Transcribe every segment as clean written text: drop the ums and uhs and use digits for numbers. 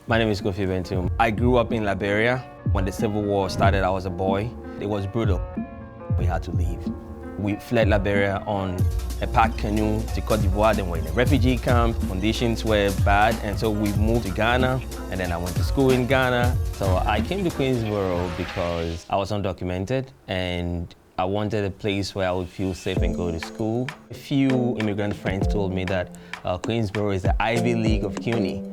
My name is Koffi Bentum. I grew up in Liberia. When the Civil War started, I was a boy. It was brutal. We had to leave. We fled Liberia on a packed canoe to Cote d'Ivoire, then we're in a refugee camp. Conditions were bad, and so we moved to Ghana, and then I went to school in Ghana. So I came to Queensborough because I was undocumented, and I wanted a place where I would feel safe and go to school. A few immigrant friends told me that Queensborough is the Ivy League of CUNY.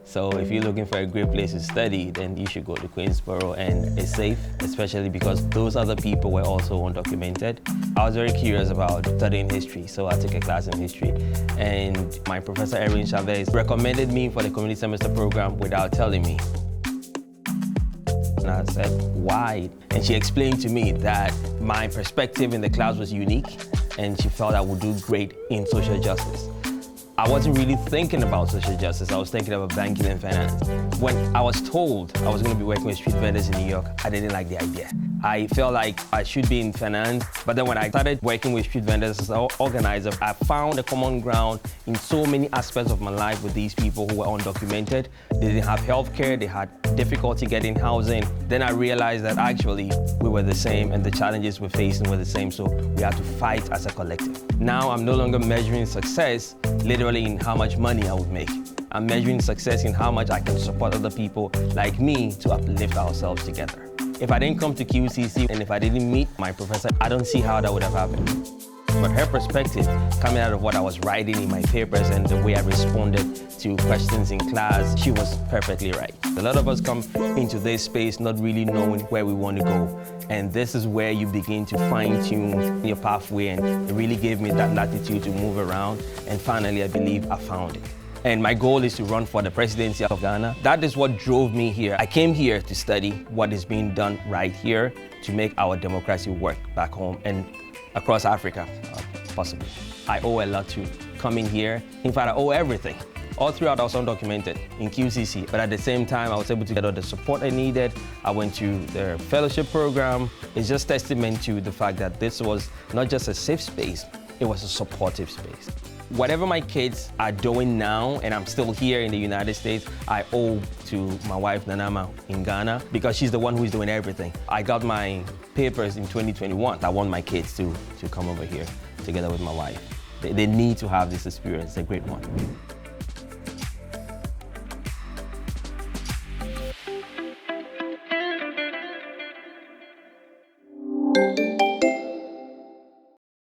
So if you're looking for a great place to study, then you should go to Queensborough, and it's safe, especially because those other people were also undocumented. I was very curious about studying history, so I took a class in history. And my professor, Erin Chavez, recommended me for the community semester program without telling me. And I said, why? And she explained to me that my perspective in the class was unique, and she felt I would do great in social justice. I wasn't really thinking about social justice. I was thinking about banking and finance. When I was told I was going to be working with street vendors in New York, I didn't like the idea. I felt like I should be in finance, but then when I started working with street vendors as an organizer, I found a common ground in so many aspects of my life with these people who were undocumented. They didn't have healthcare, they had difficulty getting housing. Then I realized that actually we were the same and the challenges we're facing were the same, so we had to fight as a collective. Now I'm no longer measuring success literally in how much money I would make. I'm measuring success in how much I can support other people like me to uplift ourselves together. If I didn't come to QCC and if I didn't meet my professor, I don't see how that would have happened. But her perspective, coming out of what I was writing in my papers and the way I responded to questions in class, she was perfectly right. A lot of us come into this space not really knowing where we want to go. And this is where you begin to fine-tune your pathway, and it really gave me that latitude to move around. And finally, I believe I found it. And my goal is to run for the presidency of Ghana. That is what drove me here. I came here to study what is being done right here to make our democracy work back home and across Africa, possibly. I owe a lot to coming here. In fact, I owe everything. All throughout, I was undocumented in QCC, but at the same time, I was able to get all the support I needed. I went to their fellowship program. It's just testament to the fact that this was not just a safe space, it was a supportive space. Whatever my kids are doing now, and I'm still here in the United States, I owe to my wife, Nanama, in Ghana, because she's the one who's doing everything. I got my papers in 2021. I want my kids to come over here together with my wife. They need to have this experience. It's a great one.